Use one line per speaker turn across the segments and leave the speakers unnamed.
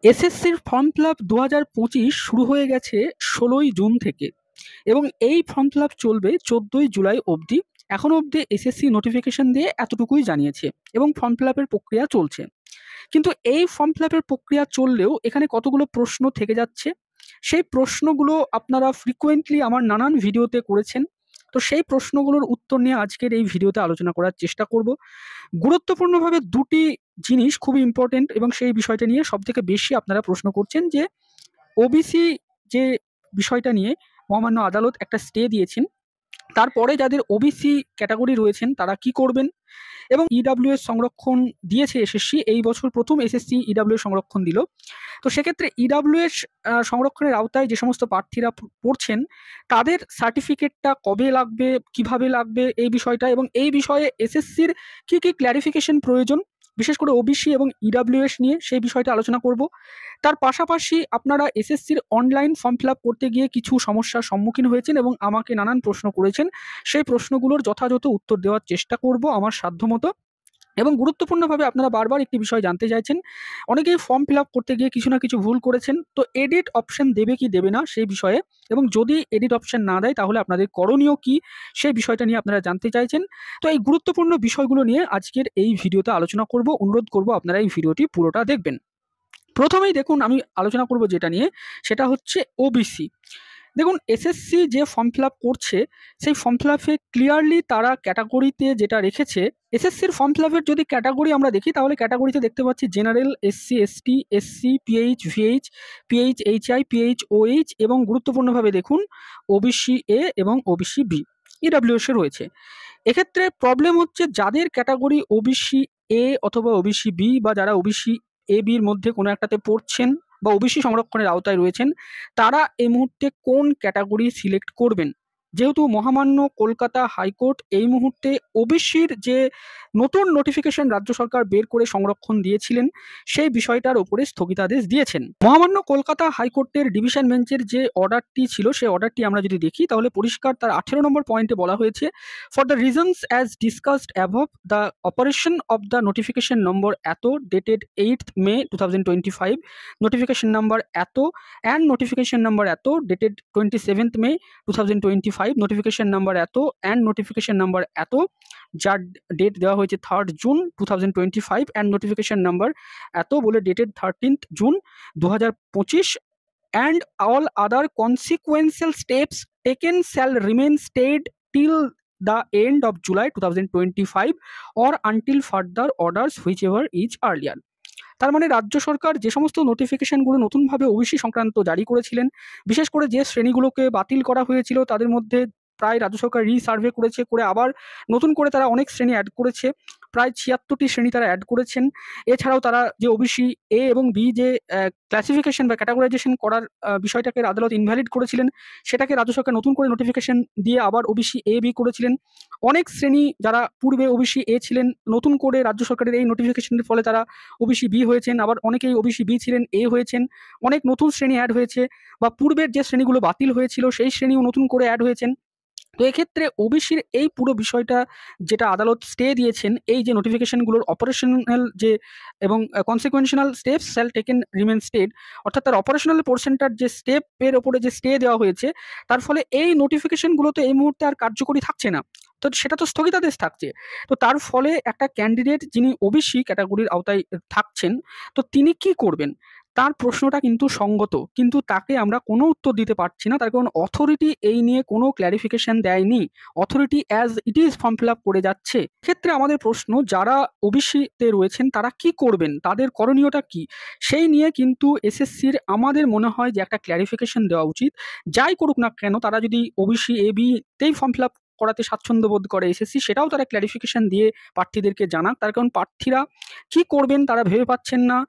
এসএসসির form fill up 2025 শুরু হয়ে গেছে 16ই জুন থেকে এবং এই ফর্ম ফিল আপ চলবে 14ই জুলাই অবধি। এখনো অবধি এসএসসি নোটিফিকেশন দিয়ে এতটুকুই জানিয়েছে এবং ফর্ম ফিল আপের প্রক্রিয়া চলছে। কিন্তু এই ফর্ম ফিল আপের প্রক্রিয়া চললেও এখানে কতগুলো প্রশ্ন থেকে যাচ্ছে। সেই প্রশ্নগুলো আপনারা ফ্রিকোয়েন্টলি আমার নানান ভিডিওতে করেছেন। তো সেই প্রশ্নগুলোর উত্তর নিয়ে আজকের এই ভিডিওতে আলোচনা করার চেষ্টা করব। গুরুত্বপূর্ণভাবে দুটি জিনিস খুবই ইম্পর্টেন্ট এবং সেই বিষয়টা নিয়ে সবথেকে বেশি আপনারা প্রশ্ন করছেন যে ওবিসি যে বিষয়টা নিয়ে মহামান্য আদালত একটা স্টে দিয়েছেন, তারপরে যাদের ওবিসি ক্যাটাগরি রয়েছেন তারা কি করবেন, এবং ইডাব্লিউএস সংরক্ষণ দিয়েছে এসএসসি, এই বছর প্রথম এসএসসি ইডাব্লিউএস সংরক্ষণ দিল। তো সেক্ষেত্রে ইডাব্লিউএস সংরক্ষণের আওতায় যে সমস্ত প্রার্থীরা পড়ছেন তাদের সার্টিফিকেটটা কবে লাগবে, কিভাবে লাগবে এই বিষয়টা, এবং এই বিষয়ে এসএসসির কি কি ক্ল্যারিফিকেশন প্রয়োজন, বিশেষ করে ওবিসি এবং ইডাব্লিউএস নিয়ে সেই বিষয়টা আলোচনা করব। তার পাশাপাশি আপনারা এসএসসির অনলাইন ফর্ম ফিল আপ করতে গিয়ে কিছু সমস্যার সম্মুখীন হয়েছেন এবং আমাকে নানান প্রশ্ন করেছেন, সেই প্রশ্নগুলোর যথাযথ উত্তর দেওয়ার চেষ্টা করব আমার সাধ্যমতো। এবং গুরুত্বপূর্ণভাবে আপনারা বারবার একটি বিষয় জানতে চাইছেন, অনেকেই ফর্ম ফিল আপ করতে গিয়ে কিছু না কিছু ভুল করেছেন, তো এডিট অপশন দেবে কি দেবে না সেই বিষয়ে, এবং যদি এডিট অপশন না দেয় তাহলে আপনাদের করণীয় কি সেই বিষয়টা নিয়ে আপনারা জানতে চাইছেন। তো এই গুরুত্বপূর্ণ বিষয়গুলো নিয়ে আজকের এই ভিডিওতে আলোচনা করব। অনুরোধ করব আপনারা এই ভিডিওটি পুরোটা দেখবেন। প্রথমেই দেখুন, আমি আলোচনা করব যেটা নিয়ে, সেটা হচ্ছে ওবিসি। দেখুন, এসএসসি যে ফর্ম ফিল আপ করছে সেই ফর্ম ফিল আপে ক্লিয়ারলি তারা ক্যাটাগরিতে যেটা রেখেছে, এসএসসির ফর্ম ফিল আপের যদি ক্যাটাগরি আমরা দেখি তাহলে ক্যাটাগরিতে দেখতে পাচ্ছি general, SC ST, SC, PH VH, PH HI, PH OH, এবং গুরুত্বপূর্ণভাবে দেখুন ওবিসি এ এবং ওবিসি বি, ইডাব্লিউএস এ রয়েছে। এক্ষেত্রে প্রবলেম হচ্ছে যাদের ক্যাটাগরি ওবিসি এ অথবা ওবিসি বি, বা যারা ওবিসি এ বির মধ্যে কোনো একটাতে পড়ছেন বা ওবিসি সংরক্ষণের আওতায় রয়েছেন, তারা এই মুহূর্তে কোন ক্যাটাগরি সিলেক্ট করবেন। যেহেতু মহামান্য কলকাতা হাইকোর্ট এই মুহূর্তে ওবিসির যে নতুন নোটিফিকেশন রাজ্য সরকার বের করে সংরক্ষণ দিয়েছিলেন সেই বিষয়টার উপরে স্থগিতাদেশ দিয়েছেন। মহামান্য কলকাতা হাইকোর্টের ডিভিশন বেঞ্চের যে অর্ডারটি ছিল সেই অর্ডারটি আমরা যদি দেখি তাহলে পরিষ্কার তার 18 নম্বর পয়েন্টে বলা হয়েছে, for the reasons as discussed above, the operation of the notification number এত dated 8th May 2025, notification number এত অ্যান্ড নোটিফিকেশন নাম্বার এত dated 27th May 2025, notification number এত অ্যান্ড নোটিফিকেশন নাম্বার এত যার ডেট দেওয়া হয়েছে 3rd June 2025 and notification number এত বলে dated 13th June 2025, and all other consequential steps taken shall remain stayed till the end of July 2025 or until further orders whichever is earlier। তার মানে রাজ্য সরকার যে সমস্ত নোটিফিকেশনগুলো নতুনভাবে ওবিসি সংক্রান্ত জারি করেছিলেন, বিশেষ করে যে শ্রেণীগুলোকে বাতিল করা হয়েছিল তাদের মধ্যে প্রায় রাজ্য সরকার রিসার্ভে করেছে, করে আবার নতুন করে তারা অনেক শ্রেণী অ্যাড করেছে, প্রায় 76টি শ্রেণী তারা অ্যাড করেছেন। এছাড়াও তারা যে ওবিসি এ এবং বি যে ক্লাসিফিকেশন বা ক্যাটাগরাইজেশন করার বিষয়টাকে আদালত ইনভ্যালিড করেছিলেন, সেটাকে রাজ্য সরকার নতুন করে নোটিফিকেশন দিয়ে আবার ওবিসি এ বি করেছিলেন। অনেক শ্রেণী যারা পূর্বে ওবিসি এ ছিলেন, নতুন করে রাজ্য সরকারের এই নোটিফিকেশনের ফলে তারা ওবিসি বি হয়েছেন, আবার অনেকেই ওবিসি বি ছিলেন এ হয়েছেন, অনেক নতুন শ্রেণী অ্যাড হয়েছে, বা পূর্বের যে শ্রেণীগুলো বাতিল হয়েছিল সেই শ্রেণীও নতুন করে অ্যাড হয়েছেন। তো এক্ষেত্রে ওবিসির এই পুরো বিষয়টা যেটা আদালত স্টে দিয়েছেন, এই যে নোটিফিকেশনগুলোর অপারেশনাল যে এবং consequential steps shall taken remain stayed, অর্থাৎ তার অপারেশনাল পোর্শনটার যে স্টেপের ওপরে যে স্টে দেওয়া হয়েছে, তার ফলে এই নোটিফিকেশনগুলো তো এই মুহূর্তে আর কার্যকরী থাকছে না, তো সেটা তো স্থগিতাদেশ থাকছে। তো তার ফলে একটা ক্যান্ডিডেট যিনি ওবিসি ক্যাটাগরির আওতায় থাকছেন, তো তিনি কি করবেন, তার প্রশ্নটা কিন্তু সঙ্গত, কিন্তু তাকে আমরা কোনো উত্তর দিতে পারছি না, তার কারণ অথরিটি এই নিয়ে কোনো ক্ল্যারিফিকেশন দেয়নি। Authority as it is form fill up করে যাচ্ছে। ক্ষেত্রে আমাদের প্রশ্ন, যারা ওবিসিতে রয়েছেন তারা কি করবেন, তাদের করণীয়টা কি, সেই নিয়ে কিন্তু এসএসসির আমাদের মনে হয় যে একটা ক্ল্যারিফিকেশন দেওয়া উচিত। যাই করুক না কেন, তারা যদি ওবিসি এ বিতেই ফর্ম ফিল আপ করাতে স্বাচ্ছন্দ্য বোধ করে এসএসসি, সেটাও তারা ক্ল্যারিফিকেশন দিয়ে প্রার্থীদেরকে জানাক, তার কারণ প্রার্থীরা কি করবেন তারা ভেবে পাচ্ছেন না।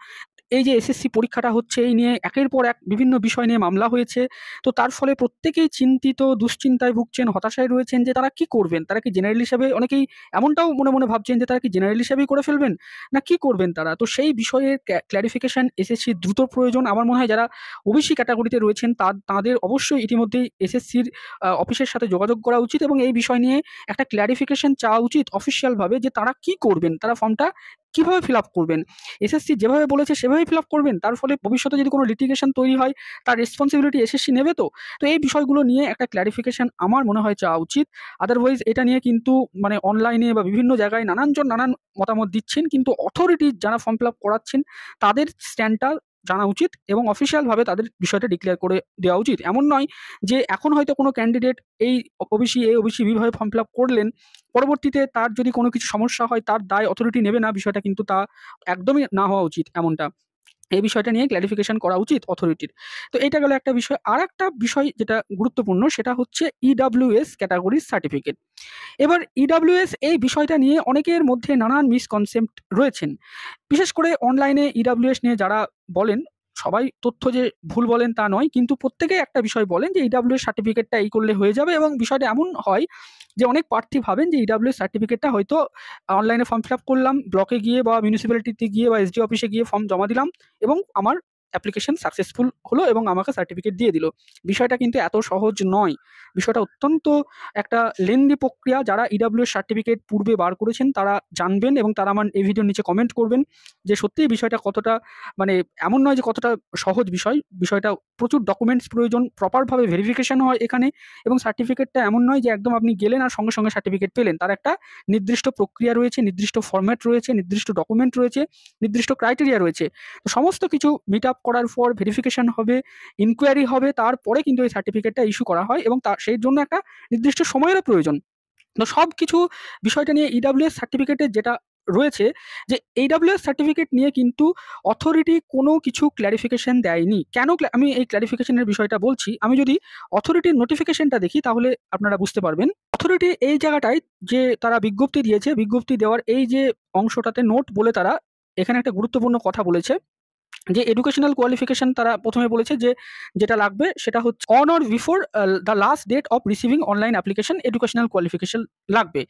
এই যে এসএসসি পরীক্ষাটা হচ্ছে এই নিয়ে একের পর এক বিভিন্ন বিষয় নিয়ে মামলা হয়েছে, তো তার ফলে প্রত্যেকেই চিন্তিত, দুশ্চিন্তায় ভুগছেন, হতাশায় রয়েছেন যে তারা কি করবেন, তারা কি জেনারেল হিসাবে, অনেকেই এমনটাও মনে মনে ভাবছেন যে তারা কি জেনারেল হিসাবেই করে ফেলবেন না কি করবেন তারা। তো সেই বিষয়ে ক্ল্যারিফিকেশন এসএসসি দ্রুত প্রয়োজন। আমার মনে হয় যারা ওবিসি ক্যাটাগরিতে রয়েছেন তাদের অবশ্যই ইতিমধ্যেই এসএসসির অফিসের সাথে যোগাযোগ করা উচিত এবং এই বিষয় নিয়ে একটা ক্ল্যারিফিকেশন চাওয়া উচিত অফিসিয়ালভাবে যে তারা কি করবেন, তারা ফর্মটা কিভাবে ফিল আপ করবেন? এসএসসি যেভাবে বলেছে সেভাবেই ফিল আপ করবেন? তার ফলে ভবিষ্যতে যদি কোনো লিটিগেশন তৈরি হয় তার রেসপন্সিবিলিটি এসএসসি নেবে তো? তো এই বিষয়গুলো নিয়ে একটা ক্লারিফিকেশন আমার মনে হয় চাওয়া উচিত। আদারওয়াইজ এটা নিয়ে কিন্তু মানে অনলাইনে বা বিভিন্ন জায়গায় নানানজন নানান মতামত দিচ্ছেন, কিন্তু অথরিটি যারা ফর্ম ফিল আপ করাচ্ছেন তাদের স্ট্যান্ডটা জানা উচিত এবং অফিসিয়ালভাবে তাদের বিষয়টা ডিক্লেয়ার করে দেওয়া উচিত। এমন নয় যে এখন হয়তো কোনো ক্যান্ডিডেট এই ওবিসি এ, ওবিসি বি ভাবে ফর্ম ফিল আপ করলেন, পরবর্তীতে তার যদি কোনো কিছু সমস্যা হয় তার দায় অথরিটি নেবে না, বিষয়টা কিন্তু তা একদমই না হওয়া উচিত এমনটা। এই বিষয়টা নিয়ে ক্লারিফিকেশন করা উচিত অথরিটির। তো এইটা গেল একটা বিষয়। আরেকটা বিষয় যেটা গুরুত্বপূর্ণ সেটা হচ্ছে ইডব্লিউএস ক্যাটাগরির সার্টিফিকেট। এবার ইডব্লিউএস এই বিষয়টা নিয়ে অনেকের মধ্যে নানান মিসকনসেপ্ট রয়েছেন। বিশেষ করে অনলাইনে ইডব্লিউএস নিয়ে যারা বলেন, সবাই তথ্য যে ভুল বলেন তা নয়, কিন্তু প্রত্যেকেই একটা বিষয় বলেন যে ইডব্লিউএস সার্টিফিকেটটা এই করলে হয়ে যাবে, এবং বিষয়টা এমন হয় যে অনেক প্রার্থী ভাবেন যে ইডব্লিউএস সার্টিফিকেটটা হয়তো অনলাইনে ফর্ম ফিল আপ করলাম, ব্লকে গিয়ে বা মিউনিসিপ্যালিটিতে গিয়ে বা এসডি অফিসে গিয়ে ফর্ম জমা দিলাম এবং আমার অ্যাপ্লিকেশন সাকসেসফুল হলো এবং আমাকে সার্টিফিকেট দিয়ে দিল। বিষয়টা কিন্তু এত সহজ নয়। বিষয়টা অত্যন্ত একটা লেন্দি প্রক্রিয়া। যারা ইডব্লিউএস সার্টিফিকেট পূর্বে বার করেছেন তারা জানবেন এবং তারা আমার এই ভিডিওর নিচে কমেন্ট করবেন যে সত্যিই বিষয়টা কতটা, মানে এমন নয় যে কতটা সহজ বিষয়। বিষয়টা প্রচুর ডকুমেন্টস প্রয়োজন, প্রপারভাবে ভেরিফিকেশন হয় এখানে, এবং সার্টিফিকেটটা এমন নয় যে একদম আপনি গেলেন আর সঙ্গে সঙ্গে সার্টিফিকেট পেলেন। তার একটা নির্দিষ্ট প্রক্রিয়া রয়েছে, নির্দিষ্ট ফরম্যাট রয়েছে, নির্দিষ্ট ডকুমেন্ট রয়েছে, নির্দিষ্ট ক্রাইটেরিয়া রয়েছে। তো সমস্ত কিছু মিট আপ করার পর ভেরিফিকেশন হবে, ইনকোয়ারি হবে, তারপরে কিন্তু এই সার্টিফিকেটটা ইস্যু করা হয় এবং সেই জন্য একটা নির্দিষ্ট সময়েরও প্রয়োজন। তো সব কিছু বিষয়টা নিয়ে ইডব্লিউএস সার্টিফিকেটের যেটা রয়েছে, যে ইডব্লিউএস সার্টিফিকেট নিয়ে কিন্তু অথরিটি কোনো কিছু ক্ল্যারিফিকেশন দেয়নি। কেন আমি এই ক্ল্যারিফিকেশনের বিষয়টা বলছি, আমি যদি অথরিটির নোটিফিকেশনটা দেখি তাহলে আপনারা বুঝতে পারবেন। অথরিটি এই জায়গাটায় যে তারা বিজ্ঞপ্তি দিয়েছে, বিজ্ঞপ্তি দেওয়ার এই যে অংশটাতে নোট বলে তারা এখানে একটা গুরুত্বপূর্ণ কথা বলেছে যে এডুকেশনাল কোয়ালিফিকেশন তারা প্রথমে বলেছে যে যেটা লাগবে সেটা হচ্ছে on or before the last date of receiving online application educational qualification লাগবে।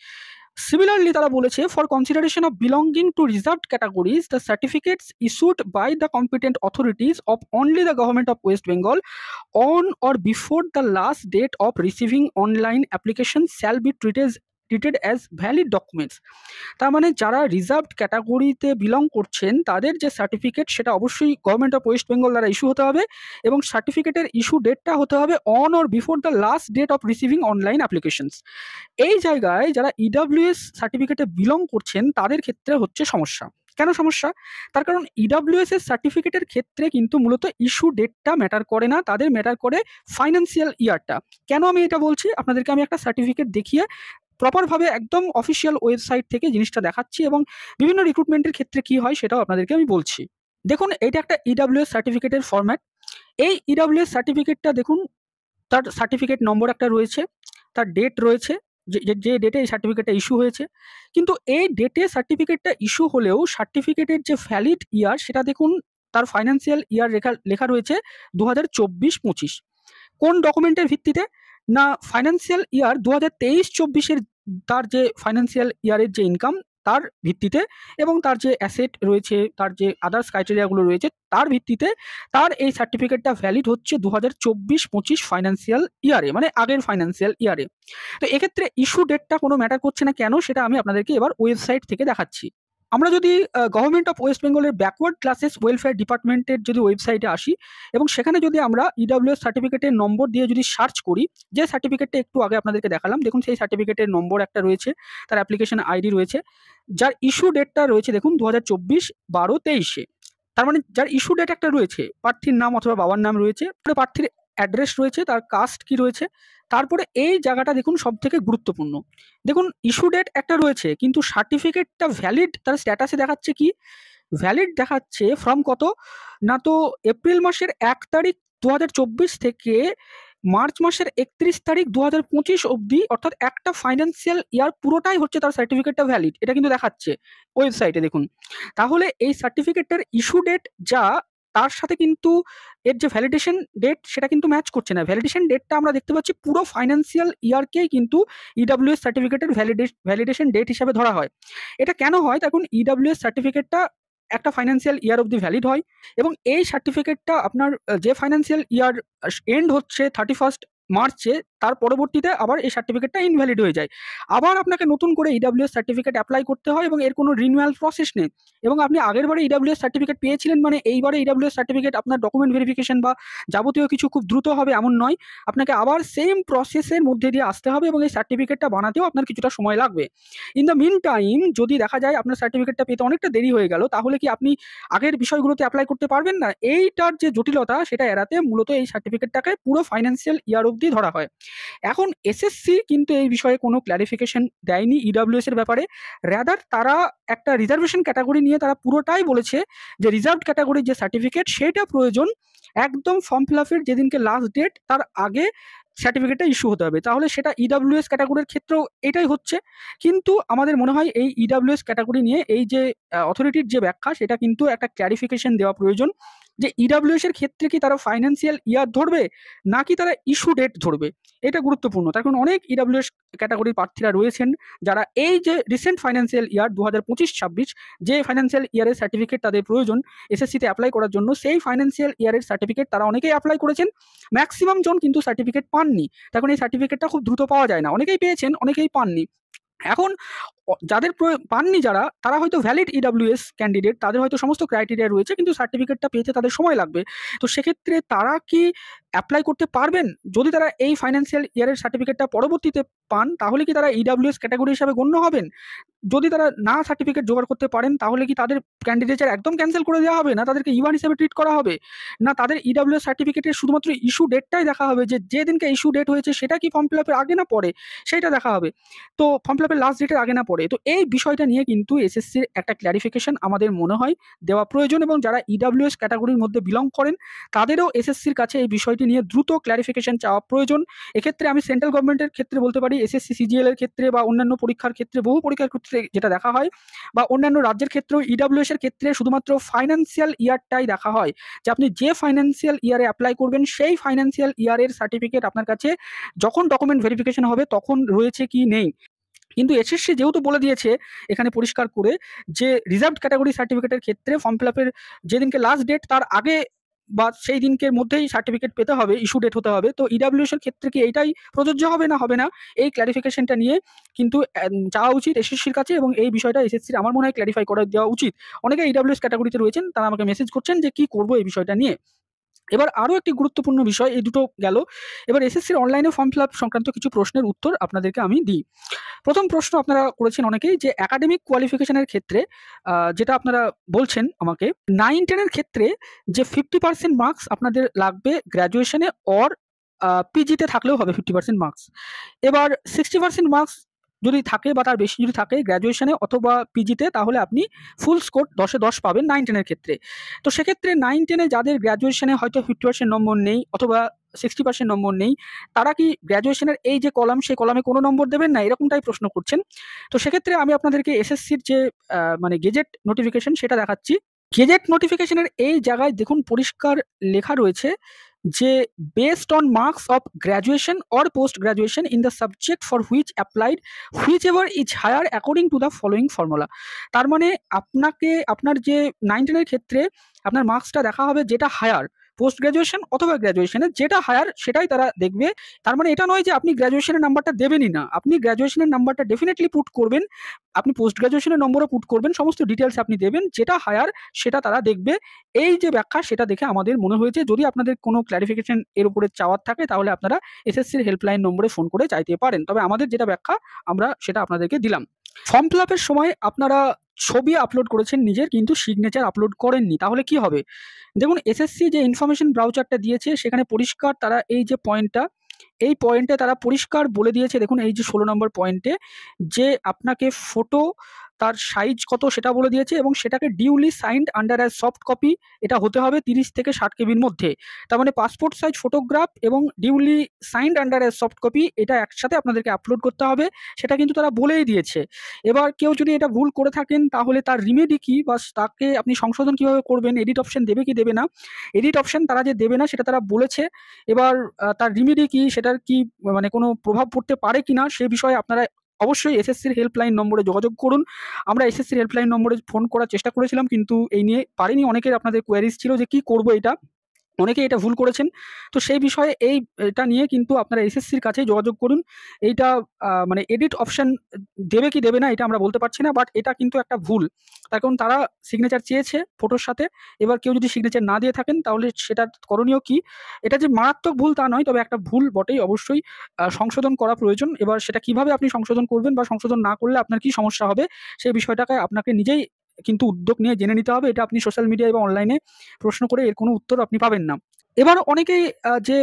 সিমিলারলি তারা বলেছে for consideration of belonging to reserved categories the certificates issued by the competent authorities of only the government of West Bengal on or before the last date of receiving online application shall be treated as valid documents। তার মানে যারা reserved ক্যাটাগরিতে belong করছেন তাদের যে certificate সেটা অবশ্যই government of West Bengal দ্বারা ইস্যু হতে হবে, এবং সার্টিফিকেটের ইস্যু ডেটটা হতে হবে on or before the last date of receiving online applications. এই জায়গায় যারা ইডব্লিউএস সার্টিফিকেটে বিলং করছেন তাদের ক্ষেত্রে হচ্ছে সমস্যা। কেন সমস্যা? তার কারণ ইডব্লিউএস এর সার্টিফিকেটের ক্ষেত্রে কিন্তু মূলত ইস্যু ডেটটা ম্যাটার করে না, তাদের ম্যাটার করে ফাইন্যান্সিয়াল ইয়ারটা। কেন আমি এটা বলছি? আপনাদেরকে আমি একটা সার্টিফিকেট দেখিয়ে প্রপারভাবে একদম অফিসিয়াল ওয়েবসাইট থেকে জিনিসটা দেখাচ্ছি, এবং বিভিন্ন রিক্রুটমেন্টের ক্ষেত্রে কি হয় সেটাও আপনাদেরকে আমি বলছি। দেখুন, এটা একটা ইডব্লিউএস সার্টিফিকেটের ফরম্যাট। এই ইডব্লিউএস সার্টিফিকেটটা দেখুন, তার সার্টিফিকেট নম্বর একটা রয়েছে, তার ডেট রয়েছে, যে ডেটে এই সার্টিফিকেটটা ইস্যু হয়েছে। কিন্তু এই ডেটে সার্টিফিকেটটা ইস্যু হলেও সার্টিফিকেটের যে ভ্যালিড ইয়ার সেটা দেখুন, তার ফাইন্যান্সিয়াল ইয়ার লেখা রয়েছে 2024-25। কোন ডকুমেন্টের ভিত্তিতে? না, ফাইন্যান্সিয়াল ইয়ার 2023-24 তার যে ফাইন্যান্সিয়াল ইয়ারের যে ইনকাম তার ভিত্তিতে, এবং তার যে অ্যাসেট রয়েছে, তার যে আদার্স ক্রাইটেরিয়াগুলো রয়েছে তার ভিত্তিতে তার এই সার্টিফিকেটটা ভ্যালিড হচ্ছে 2024-25 ফাইন্যান্সিয়াল ইয়ারে, মানে আগের ফাইন্যান্সিয়াল ইয়ারে। তো এক্ষেত্রে ইস্যু ডেটটা কোনো ম্যাটার করছে না। কেন? সেটা আমি আপনাদেরকে এবার ওয়েবসাইট থেকে দেখাচ্ছি। আমরা যদি গভর্নমেন্ট অফ ওয়েস্ট বেঙ্গলের ব্যাকওয়ার্ড ক্লাসেস ওয়েলফেয়ার ডিপার্টমেন্টের যদি ওয়েবসাইটে আসি এবং সেখানে যদি আমরা ইডব্লিউএস সার্টিফিকেটের নম্বর দিয়ে যদি সার্চ করি, যে সার্টিফিকেটটা একটু আগে আপনাদেরকে দেখালাম, দেখুন সেই সার্টিফিকেটের নম্বর একটা রয়েছে, তার অ্যাপ্লিকেশন আইডি রয়েছে, যার ইস্যু ডেটটা রয়েছে দেখুন 2024-12-23-এ। তার মানে যার ইস্যু ডেট একটা রয়েছে, প্রার্থীর নাম অথবা বাবার নাম রয়েছে, প্রার্থীর অ্যাড্রেস রয়েছে, তার কাস্ট কি রয়েছে, তারপরে এই জায়গাটা দেখুন সব থেকে গুরুত্বপূর্ণ। দেখুন, ইস্যু ডেট একটা রয়েছে কিন্তু সার্টিফিকেটটা ভ্যালিড তার স্ট্যাটাসে দেখাচ্ছে কি? ভ্যালিড দেখাচ্ছে ফ্রম কত? না তো এপ্রিল মাসের 1 তারিখ 2024 থেকে মার্চ মাসের 31 তারিখ 2025 অবধি, অর্থাৎ একটা ফাইন্যান্সিয়াল ইয়ার পুরোটাই হচ্ছে তার সার্টিফিকেটটা ভ্যালিড। এটা কিন্তু দেখাচ্ছে ওয়েবসাইটে দেখুন। তাহলে এই সার্টিফিকেটটার ইস্যু ডেট যা, তার সাথে কিন্তু এর যে ভ্যালিডেশন ডেট সেটা কিন্তু ম্যাচ করছে না। ভ্যালিডেশন ডেটটা আমরা দেখতে পাচ্ছি পুরো ফাইন্যান্সিয়াল ইয়ারকেই কিন্তু ইডব্লিউএস সার্টিফিকেটের ভ্যালিডেশন ডেট হিসাবে ধরা হয়। এটা কেন হয়? দেখুন, ইডব্লিউএস সার্টিফিকেটটা একটা ফাইন্যান্সিয়াল ইয়ার অবধি ভ্যালিড হয়, এবং এই সার্টিফিকেটটা আপনার যে ফাইন্যান্সিয়াল ইয়ার এন্ড হচ্ছে 31 মার্চে, তার পরবর্তীতে আবার এই সার্টিফিকেটটা ইনভ্যালিড হয়ে যায়। আবার আপনাকে নতুন করে ইডাব্লিউএস সার্টিফিকেট অ্যাপ্লাই করতে হয় এবং এর কোনো রিনিউয়াল প্রসেস নেই। এবং আপনি আগেরবারে ইডাব্লিউএস সার্টিফিকেট পেয়েছিলেন মানে এইবারে ইডাব্লিউএস সার্টিফিকেট আপনার ডকুমেন্ট ভেরিফিকেশন বা যাবতীয় কিছু খুব দ্রুত হবে এমন নয়। আপনাকে আবার সেম প্রসেসের মধ্যে দিয়ে আসতে হবে এবং এই সার্টিফিকেটটা বানাতেও আপনার কিছুটা সময় লাগবে। ইন দ্য মিন টাইম যদি দেখা যায় আপনার সার্টিফিকেটটা পেতে অনেকটা দেরি হয়ে গেল, তাহলে কি আপনি আগের বিষয়গুলোতে অ্যাপ্লাই করতে পারবেন না? এইটার যে জটিলতা সেটা এড়াতে মূলত এই সার্টিফিকেটটাকে পুরো ফাইন্যান্সিয়াল ইয়ার অবধি ধরা হয়। এখন এসএসসি কিন্তু এই বিষয়ে কোনো ক্ল্যারিফিকেশন দেয়নি ইডাব্লিউএস এর ব্যাপারে। রাদার তারা একটা রিজার্ভেশন ক্যাটাগরি নিয়ে তারা পুরোটাই বলেছে যে রিজার্ভড ক্যাটাগরির যে সার্টিফিকেট সেটা প্রয়োজন একদম ফর্ম ফিল আপের যেদিনকে লাস্ট ডেট তার আগে সার্টিফিকেটটা ইস্যু হতে হবে। তাহলে সেটা ইডাব্লিউএস ক্যাটাগরির ক্ষেত্রেও এটাই হচ্ছে। কিন্তু আমাদের মনে হয় এই ইডাব্লিউএস ক্যাটাগরি নিয়ে এই যে অথরিটির যে ব্যাখ্যা সেটা কিন্তু একটা ক্ল্যারিফিকেশন দেওয়া প্রয়োজন যে ইডাব্লিউএস এর ক্ষেত্রে কি তারা ফাইন্যান্সিয়াল ইয়ার ধরবে নাকি তারা ইস্যু ডেট ধরবে। এটা গুরুত্বপূর্ণ। তার কারণ অনেক ইডাব্লিউএস ক্যাটাগরির প্রার্থীরা রয়েছেন যারা এই যে রিসেন্ট ফাইন্যান্সিয়াল ইয়ার 2025-26 যে ফাইন্যান্সিয়াল ইয়ারের সার্টিফিকেট তাদের প্রয়োজন এসএসসিতে অ্যাপ্লাই করার জন্য, সেই ফাইন্যান্সিয়াল ইয়ারের সার্টিফিকেট তারা অনেকেই অ্যাপ্লাই করেছেন। ম্যাক্সিমাম জন কিন্তু সার্টিফিকেট পাননি। তখন এই সার্টিফিকেটটা খুব দ্রুত পাওয়া যায় না। অনেকেই পেয়েছেন, অনেকেই পাননি। এখন যাদের পাননি যারা, তারা হয়তো ভ্যালিড ইডাব্লিউএস ক্যান্ডিডেট, তাদের হয়তো সমস্ত ক্রাইটেরিয়া রয়েছে কিন্তু সার্টিফিকেটটা পেতে তাদের সময় লাগবে। তো সেক্ষেত্রে তারা কি অ্যাপ্লাই করতে পারবেন? যদি তারা এই ফাইন্যান্সিয়াল ইয়ারের সার্টিফিকেটটা পরবর্তীতে পান তাহলে কি তারা ইডাব্লিউএস ক্যাটাগরি হিসাবে গণ্য হবেন? যদি তারা না সার্টিফিকেট জোগাড় করতে পারেন তাহলে কি তাদের ক্যান্ডিডেচার একদম ক্যান্সেল করে দেওয়া হবে, না তাদেরকে ইউয়ান হিসেবে ট্রিট করা হবে, না তাদের ইডাব্লিউএস সার্টিফিকেটের শুধুমাত্র ইস্যু ডেটটাই দেখা হবে যে যেদিনকে ইস্যু ডেট হয়েছে সেটা কি ফর্ম ফিল আপের আগে না পরে সেইটা দেখা হবে, তো ফর্ম ফিল আপের লাস্ট ডেটের আগে না পরে। তো এই বিষয়টা নিয়ে কিন্তু এসএসসির একটা ক্ল্যারিফিকেশন আমাদের মনে হয় দেওয়া প্রয়োজন এবং যারা ইডাব্লিউএস ক্যাটাগরির মধ্যে বিলং করেন তাদেরও এসএসসির কাছে এই বিষয়টি নিয়ে দ্রুত ক্ল্যারিফিকেশন চাওয়া প্রয়োজন। এক্ষেত্রে আমি সেন্ট্রাল গভর্নমেন্টের ক্ষেত্রে বলতে পারি, এসএসসি সিজিএল এর ক্ষেত্রে বা অন্যান্য পরীক্ষার ক্ষেত্রে, বহু পরীক্ষার ক্ষেত্রে যেটা দেখা হয় বা অন্যান্য রাজ্যের ক্ষেত্রেও ইডাব্লিউএস এর ক্ষেত্রে শুধুমাত্র ফাইন্যান্সিয়াল ইয়ারটাই দেখা হয় যে আপনি যে ফাইন্যান্সিয়াল ইয়ারে অ্যাপ্লাই করবেন সেই ফাইন্যান্সিয়াল ইয়ারের সার্টিফিকেট আপনার কাছে যখন ডকুমেন্ট ভেরিফিকেশন হবে তখন রয়েছে কি নেই। কিন্তু এসএসসি যেহেতু বলে দিয়েছে এখানে পরিষ্কার করে যে রিজার্ভড ক্যাটাগরি সার্টিফিকেটের ক্ষেত্রে ফর্ম ফিল আপের যেদিনকে লাস্ট ডেট তার আগে বা সেই দিনকের মধ্যেই সার্টিফিকেট পেতে হবে, ইস্যু ডেট হতে হবে। তো ইডাব্লিউএস এর ক্ষেত্রে কি এইটাই প্রযোজ্য হবে না হবে না, এই ক্ল্যারিফিকেশনটা নিয়ে কিন্তু চাওয়া উচিত এসএসসির কাছে এবং এই বিষয়টা এসএসসির আমার মনে হয় ক্ল্যারিফাই করে দেওয়া উচিত। অনেকে ইডাব্লিউএস ক্যাটাগরিতে রয়েছেন, তারা আমাকে মেসেজ করছেন যে কি করবো এই বিষয়টা নিয়ে। এবার আরও একটি গুরুত্বপূর্ণ বিষয়, এই দুটো গেল। এবার এসএসসির অনলাইনে ফর্ম ফিল আপ সংক্রান্ত কিছু প্রশ্নের উত্তর আপনাদেরকে আমি দিই। প্রথম প্রশ্ন আপনারা করেছেন অনেকেই যে একাডেমিক কোয়ালিফিকেশনের ক্ষেত্রে যেটা আপনারা বলছেন আমাকে 9-10 এর ক্ষেত্রে যে 50% মার্কস আপনাদের লাগবে গ্র্যাজুয়েশনে অর পিজিতে থাকলেও হবে 50% মার্কস। এবার 60% মার্কস যদি থাকে বা তার বেশি যদি থাকে গ্র্যাজুয়েশনে অথবা পিজিতে তাহলে আপনি ফুল স্কোর 10-এ 10 পাবেন 9-10 এর ক্ষেত্রে। তো সেক্ষেত্রে 9-10 এ যাদের গ্র্যাজুয়েশনে হয়তো 50% নম্বর নেই অথবা 60% নম্বর নেই, তারা কি গ্র্যাজুয়েশনের এই যে কলাম সেই কলামে কোনো নম্বর দেবেন না, এরকমটাই প্রশ্ন করছেন। তো সেক্ষেত্রে আমি আপনাদেরকে এসএসসির যে মানে গেজেট নোটিফিকেশন সেটা দেখাচ্ছি। গেজেট নোটিফিকেশনের এই জায়গায় দেখুন পরিষ্কার লেখা রয়েছে যে based on marks of graduation or post graduation in the subject for which applied whichever is higher according to the following formula. তার মানে আপনাকে আপনার যে 9-10 এর ক্ষেত্রে আপনার মার্কসটা দেখা হবে যেটা হায়ার, পোস্ট গ্র্যাজুয়েশন অথবা গ্র্যাজুয়েশনে যেটা হায়ার সেটাই তারা দেখবে। তার মানে এটা নয় যে আপনি গ্র্যাজুয়েশনের নাম্বারটা দেবেনই না, আপনি গ্র্যাজুয়েশনের নাম্বারটা ডেফিনেটলি পুট করবেন, আপনি পোস্ট গ্র্যাজুয়েশনের নম্বরও পুট করবেন, সমস্ত ডিটেলস আপনি দেবেন, যেটা হায়ার সেটা তারা দেখবে। এই যে ব্যাখ্যা সেটা দেখে আমাদের মনে হয়েছে যদি আপনাদের কোনো ক্ল্যারিফিকেশন এর উপরে চাওয়ার থাকে তাহলে আপনারা এসএসসির হেল্পলাইন নম্বরে ফোন করে চাইতে পারেন। তবে আমাদের যেটা ব্যাখ্যা আমরা সেটা আপনাদেরকে দিলাম। ফর্ম ফিল আপের সময় আপনারা ছবি আপলোড করেছেন নিজের কিন্তু সিগনেচার আপলোড করেননি, তাহলে কি হবে? দেখুন এসএসসি যে ইনফরমেশন ব্রাউচারটা দিয়েছে সেখানে পরিষ্কার তারা এই যে পয়েন্টটা, এই পয়েন্টে তারা পরিষ্কার বলে দিয়েছে, দেখুন এই যে 16 নম্বর পয়েন্টে যে আপনাকে ফটো তার সাইজ কত সেটা বলে দিয়েছে এবং সেটাকে duly signed under as soft copy এটা হতে হবে 30 থেকে 60 কেবির মধ্যে। তার মানে পাসপোর্ট সাইজ ফটোগ্রাফ এবং duly signed under as soft copy এটা একসাথে আপনাদেরকে আপলোড করতে হবে, সেটা কিন্তু তারা বলেই দিয়েছে। এবার কেউ যদি এটা ভুল করে থাকেন তাহলে তার রিমেডি কি বা তাকে আপনি সংশোধন কিভাবে করবেন, এডিট অপশন দেবে কি দেবে না, এডিট অপশন তারা যে দেবে না সেটা তারা বলেছে। এবার তার রিমেডি কি, সেটার কি মানে কোনো প্রভাব পড়তে পারে কিনা সে বিষয়ে আপনারা অবশ্যই এসএসসির হেল্পলাইন নম্বরে যোগাযোগ করুন। আমরা এসএসসির হেল্পলাইন নম্বরে ফোন করার চেষ্টা করেছিলাম কিন্তু এই নিয়ে পারিনি, অনেকের আপনাদের কোয়ারিজ ছিল যে কি করব এটা। অনেকে এটা ভুল করেছেন। তো সেই বিষয়ে এটা নিয়ে কিন্তু আপনারা এসএসসির কাছে যোগাযোগ করুন। এইটা মানে এডিট অপশন দেবে কি দেবে না এটা আমরা বলতে পারছি না। বাট এটা কিন্তু একটা ভুল। তার কারণ তারা সিগনেচার চেয়েছে ফটোর সাথে। এবার কেউ যদি সিগনেচার না দিয়ে থাকেন তাহলে সেটার করণীয় কি? এটা যে মারাত্মক ভুল তা নয়, তবে একটা ভুল বটেই, অবশ্যই সংশোধন করা প্রয়োজন। এবার সেটা কিভাবে আপনি সংশোধন করবেন বা সংশোধন না করলে আপনার কি সমস্যা হবে সেই বিষয়টাকে আপনাকে নিজেই কিন্তু উদ্যোগ নিয়ে জেনে নিতে হবে। এটা আপনি সোশ্যাল মিডিয়ায় বা অনলাইনে প্রশ্ন করে এর কোনো উত্তর আপনি পাবেন না। এবার অনেকেই যে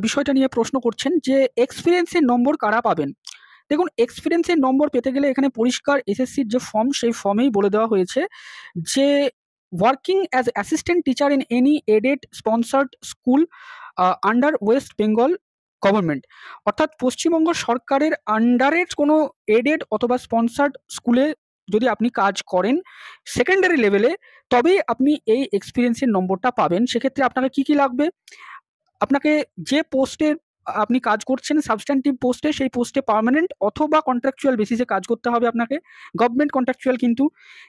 বিষয়টা নিয়ে প্রশ্ন করছেন যে এক্সপেরিয়েন্সের নম্বর কারা পাবেন? দেখুন, এক্সপেরিয়েন্সের নম্বর পেতে গেলে এখানে পরিষ্কার এসএসসির যে ফর্ম সেই ফর্মেই বলে দেওয়া হয়েছে যে working as assistant teacher in any aided sponsored school under West Bengal government, অর্থাৎ পশ্চিমবঙ্গ সরকারের আন্ডারের কোনো এডেড অথবা স্পন্সার্ড স্কুলে যদি আপনি কাজ করেন সেকেন্ডারি লেভেলে, তবেই আপনি এই এক্সপিরিয়েন্সের নম্বরটা পাবেন। সেক্ষেত্রে আপনাকে কি কি লাগবে? আপনাকে যে পোস্টে আপনি কাজ করছেন সাবস্ট্যান্টিভ পোস্টে, সেই পোস্টে পার্মানেন্ট অথবা কন্ট্রাকচুয়াল বেসিসে কাজ করতে হবে আপনাকে। গভর্নমেন্ট কন্ট্রাকচুয়াল কিন্তু।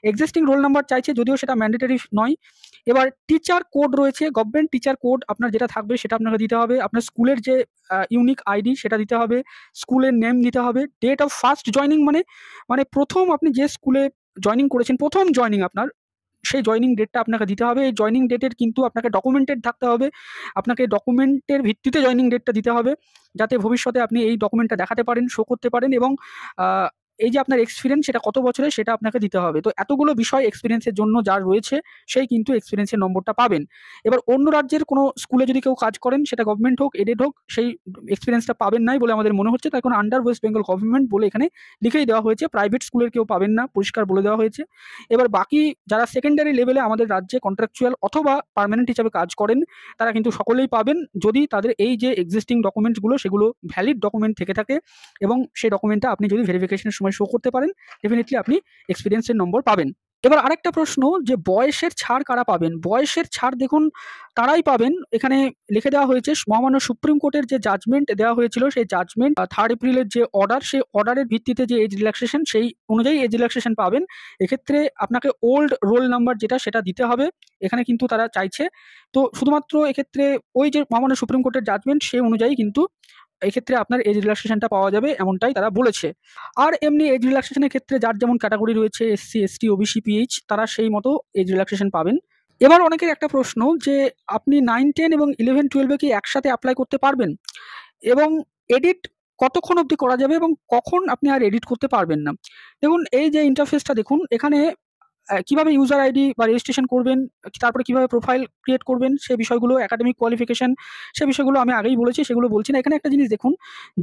এক্সিস্টিং রোল নাম্বার চাইছে, যদিও সেটা ম্যান্ডেটরি নয়। এবার টিচার কোড রয়েছে, গভর্নমেন্ট টিচার কোড আপনার যেটা থাকবে সেটা আপনাকে দিতে হবে। আপনার স্কুলের যে ইউনিক আইডি সেটা দিতে হবে। স্কুলের নেম দিতে হবে। ডেট অফ ফার্স্ট জয়নিং মানে প্রথম আপনি যে স্কুলে জয়নিং করেছেন, প্রথম জয়নিং আপনার, সেই জয়নিং ডেটটা আপনাকে দিতে হবে। এই জয়নিং ডেটের কিন্তু আপনাকে ডকুমেন্টেড থাকতে হবে। আপনাকে ডকুমেন্টের ভিত্তিতে জয়নিং ডেটটা দিতে হবে, যাতে ভবিষ্যতে আপনি এই ডকুমেন্টটা দেখাতে পারেন, শো করতে পারেন এবং আ এই যে আপনার এক্সপেরিয়েন্স সেটা কত বছরের সেটা আপনাকে দিতে হবে। তো এতগুলো বিষয় এক্সপেরিয়েন্সের জন্য যার রয়েছে সেই কিন্তু এক্সপেরিয়েন্সের নম্বরটা পাবেন। এবার অন্য রাজ্যের কোনো স্কুলে যদি কেউ কাজ করেন, সেটা গভর্নমেন্ট হোক, এডেড হোক, সেই এক্সপেরিয়েন্সটা পাবেন নাই বলে আমাদের মনে হচ্ছে। তাই কারণ আন্ডার ওয়েস্ট বেঙ্গল গভর্নমেন্ট বলে এখানে লিখেই দেওয়া হয়েছে। প্রাইভেট স্কুলের কেউ পাবেন না, পরিষ্কার বলে দেওয়া হয়েছে। এবার বাকি যারা সেকেন্ডারি লেভেলে আমাদের রাজ্যে কন্ট্রাকচুয়াল অথবা পার্মানেন্ট হিসাবে কাজ করেন, তারা কিন্তু সকলেই পাবেন, যদি তাদের এই যে এক্সিস্টিং ডকুমেন্টসগুলো সেগুলো ভ্যালিড ডকুমেন্ট থেকে থাকে এবং সেই ডকুমেন্টটা আপনি যদি ভেরিফিকেশনের সময় শো করতে পারেন, ডেফিনিটলি আপনি এক্সপিরিয়েন্সের নম্বর পাবেন। এবার আরেকটা প্রশ্ন যে বয়সের ছাড় কারা পাবেন? বয়সের ছাড় দেখুন তারাই পাবেন। এখানে লিখে দেওয়া হয়েছে মহামান্য সুপ্রিম কোর্টের যে জাজমেন্ট দেওয়া হয়েছিল, সেই জাজমেন্ট 3 এপ্রিলের যে অর্ডার, সেই অর্ডারের ভিত্তিতে যে এজ রিল্যাক্সেশন, সেই অনুযায়ী এজ রিল্যাক্সেশন পাবেন। এক্ষেত্রে আপনাকে ওল্ড রোল নাম্বার যেটা সেটা দিতে হবে। এখানে কিন্তু তারা চাইছে। তো শুধুমাত্র এক্ষেত্রে ওই যে মহামান্য সুপ্রিম কোর্টের জাজমেন্ট সেই অনুযায়ী কিন্তু এক্ষেত্রে আপনার এজ রিল্যাক্সেশনটা পাওয়া যাবে, এমনটাই তারা বলেছে। আর এমনি এজ রিল্যাক্সেশনের ক্ষেত্রে যার যেমন ক্যাটাগরি রয়েছে, এসসি, এসটি, ওবিসি, পিএইচ, তারা সেই মতো এজ রিল্যাক্সেশন পাবেন। এবার অনেকের একটা প্রশ্ন যে আপনি 9, 10 এবং 11, 12 কি একসাথে এপ্লাই করতে পারবেন? এবং এডিট কতক্ষণ অবধি করা যাবে এবং কখন আপনি আর এডিট করতে পারবেন না? দেখুন, এই যে ইন্টারফেসটা দেখুন, এখানে কিভাবে ইউজার আইডি বা রেজিস্ট্রেশন করবেন, তারপরে কিভাবে প্রোফাইল ক্রিয়েট করবেন, সে বিষয়গুলো, একাডেমিক কোয়ালিফিকেশন, সে বিষয়গুলো আমি আগেই বলেছি, সেগুলো বলছি না। এখানে একটা জিনিস দেখুন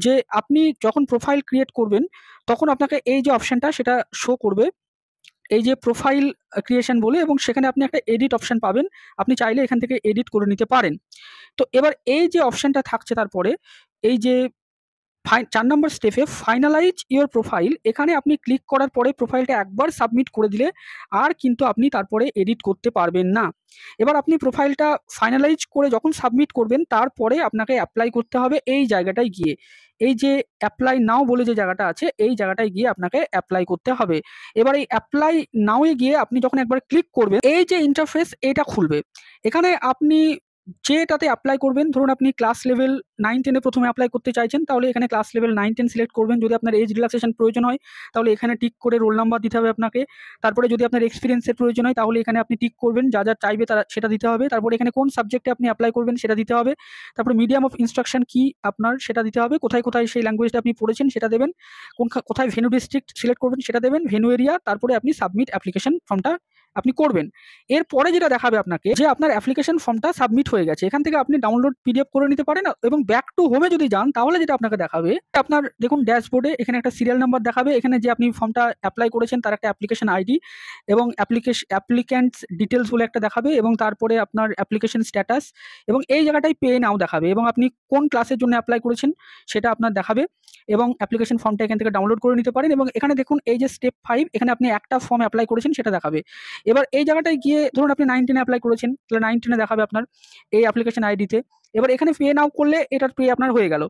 যে আপনি যখন প্রোফাইল ক্রিয়েট করবেন, তখন আপনাকে এই যে অপশনটা সেটা শো করবে। এই যে প্রোফাইল ক্রিয়েশন বলে, এবং সেখানে আপনি একটা এডিট অপশন পাবেন। আপনি চাইলে এখান থেকে এডিট করে নিতে পারেন। তো এবার এই যে অপশনটা থাকছে তারপরে, এই যে 4 নম্বর স্টেপে ফাইনালাইজ ইওর প্রোফাইল, এখানে আপনি ক্লিক করার পরে প্রোফাইলটা একবার সাবমিট করে দিলে আর কিন্তু আপনি তারপরে এডিট করতে পারবেন না। এবার আপনি প্রোফাইলটা ফাইনালাইজ করে যখন সাবমিট করবেন, তারপরে আপনাকে অ্যাপ্লাই করতে হবে এই জায়গাটায় গিয়ে। এই যে অ্যাপ্লাই নাও বলে যে জায়গাটা আছে, এই জায়গাটায় গিয়ে আপনাকে অ্যাপ্লাই করতে হবে। এবার এই অ্যাপ্লাই নাও এ গিয়ে আপনি যখন একবার ক্লিক করবেন, এই যে ইন্টারফেস এটা খুলবে। এখানে আপনি যেটাতে অ্যাপ্লাই করবেন, ধরুন আপনি ক্লাস লেভেল 9, 10 এ প্রথমে অ্যাপ্লাই করতে চাইছেন, তাহলে এখানে ক্লাস লেভেল 9, 10 সিলেক্ট করবেন। যদি আপনার এজ রিল্যাক্সেশন প্রয়োজন হয়, তাহলে এখানে টিক করে রোল নাম্বার দিতে হবে আপনাকে। তারপরে যদি আপনার এক্সপেরিয়েন্সের প্রয়োজন হয়, তাহলে এখানে আপনি টিক করবেন, যা যা চাইবে তারা সেটা দিতে হবে। তারপরে এখানে কোন সাবজেক্টে আপনি অ্যাপ্লাই করবেন সেটা দিতে হবে। তারপরে মিডিয়াম অফ ইনস্ট্রাকশন কি আপনার সেটা দিতে হবে। কোথায় কোথায় সেই ল্যাঙ্গুয়েজটা আপনি পড়েছেন সেটা দেবেন। কোথায় ভেন্যু ডিস্ট্রিক্ট সিলেক্ট করবেন সেটা দেবেন, ভেন্যু এরিয়া। তারপরে আপনি সাবমিট অ্যাপ্লিকেশন ফর্মটা আপনি করবেন। এরপরে যেটা দেখাবে আপনাকে যে আপনার অ্যাপ্লিকেশন ফর্মটা সাবমিট হয়ে গেছে। এখান থেকে আপনি ডাউনলোড পিডিএফ করে নিতে পারেন, এবং ব্যাক টু হোমে যদি যান, তাহলে যেটা আপনাকে দেখাবে, আপনার দেখুন ড্যাশবোর্ডে এখানে একটা সিরিয়াল নাম্বার দেখাবে। এখানে যে আপনি ফর্মটা অ্যাপ্লাই করেছেন তার একটা অ্যাপ্লিকেশন আইডি এবং অ্যাপ্লিক্যান্টস ডিটেলস বলে একটা দেখাবে, এবং তারপরে আপনার অ্যাপ্লিকেশন স্ট্যাটাস, এবং এই জায়গাটায় পে নাও দেখাবে, এবং আপনি কোন ক্লাসের জন্য অ্যাপ্লাই করেছেন সেটা আপনার দেখাবে, এবং অ্যাপ্লিকেশন ফর্মটা এখান থেকে ডাউনলোড করে নিতে পারেন। এবং এখানে দেখুন এই যে স্টেপ 5, এখানে আপনি একটা ফর্ম অ্যাপ্লাই করেছেন সেটা দেখাবে। এবার এই জায়গাটায় গিয়ে ধরুন আপনি 9, 10 এ অ্যাপ্লাই করেছেন, তাহলে 9, 10 এ দেখাবে আপনার এই অ্যাপ্লিকেশন আইডিতে। এবার এখানে পে নাও করলে এটার পে আপনার হয়ে গেল।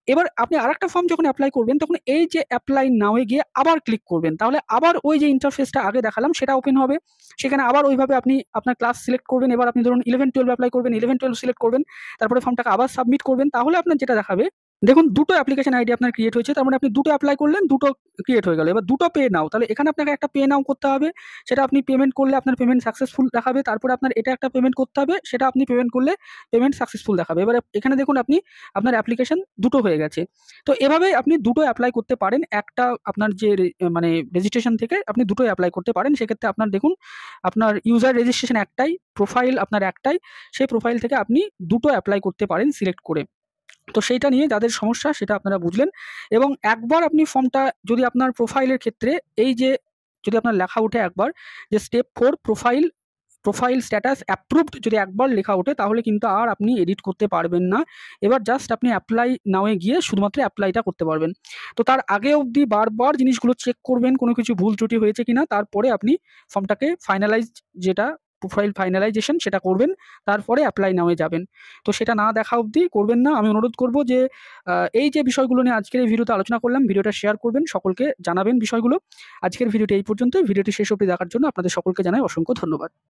এবার আপনি আরেকটা ফর্ম যখন অ্যাপ্লাই করবেন তখন এই যে অ্যাপ্লাই নাওয়ে গিয়ে আবার ক্লিক করবেন, তাহলে আবার ওই যে ইন্টারফেসটা আগে দেখালাম সেটা ওপেন হবে। সেখানে আবার ওইভাবে আপনি আপনার ক্লাস সিলেক্ট করবেন। এবার আপনি ধরুন 11-12 অ্যাপ্লাই করবেন, 11-12 সিলেক্ট করবেন, তারপরে ফর্মটাকে আবার সাবমিট করবেন। তাহলে আপনার যেটা দেখাবে, দেখুন দুটো অ্যাপ্লিকেশন আইডি আপনার ক্রিয়েট হয়েছে, তার মানে আপনি দুটো অ্যাপ্লাই করলেন, দুটো ক্রিয়েট হয়ে গেল। এবার দুটো পে নাও, তাহলে এখানে আপনাকে একটা পে নাও করতে হবে, সেটা আপনি পেমেন্ট করলে আপনার পেমেন্ট সাকসেসফুল দেখাবে। তারপরে আপনার এটা একটা পেমেন্ট করতে হবে, সেটা আপনি পেমেন্ট করলে পেমেন্ট সাকসেসফুল দেখাবে। এবার এখানে দেখুন আপনি আপনার অ্যাপ্লিকেশন দুটো হয়ে গেছে। তো এভাবে আপনি দুটো অ্যাপ্লাই করতে পারেন। একটা আপনার যে মানে রেজিস্ট্রেশন থেকে আপনি দুটোই অ্যাপ্লাই করতে পারেন। সেক্ষেত্রে আপনার দেখুন আপনার ইউজার রেজিস্ট্রেশন একটাই, প্রোফাইল আপনার একটাই, সেই প্রোফাইল থেকে আপনি দুটো অ্যাপ্লাই করতে পারেন সিলেক্ট করে। তো সেইটা নিয়ে যাদের সমস্যা সেটা আপনারা বুঝলেন। এবং একবার আপনি ফর্মটা যদি আপনার প্রোফাইলের ক্ষেত্রে এই যে যদি আপনার লেখা ওঠে একবার যে স্টেপ 4 প্রোফাইল স্ট্যাটাস অ্যাপ্রুভড যদি একবার লেখা ওঠে, তাহলে কিন্তু আর আপনি এডিট করতে পারবেন না। এবার জাস্ট আপনি অ্যাপ্লাই নাওয়ে গিয়ে শুধুমাত্র অ্যাপ্লাইটা করতে পারবেন। তো তার আগে অবধি বারবার জিনিসগুলো চেক করবেন কোনো কিছু ভুল ত্রুটি হয়েছে কিনা, তারপরে আপনি ফর্মটাকে ফাইনালাইজ, যেটা প্রোফাইল ফাইনালাইজেশন সেটা করবেন, তারপরে অ্যাপ্লাই নাওয়ে যাবেন। তো সেটা না দেখা অবধি করবেন না। আমি অনুরোধ করব যে এই যে বিষয়গুলো নিয়ে আজকের এই ভিডিওতে আলোচনা করলাম, ভিডিওটা শেয়ার করবেন, সকলকে জানাবেন বিষয়গুলো। আজকের ভিডিওটি এই পর্যন্তই। ভিডিওটি শেষ অবধি দেখার জন্য আপনাদের সকলকে জানাই অসংখ্য ধন্যবাদ।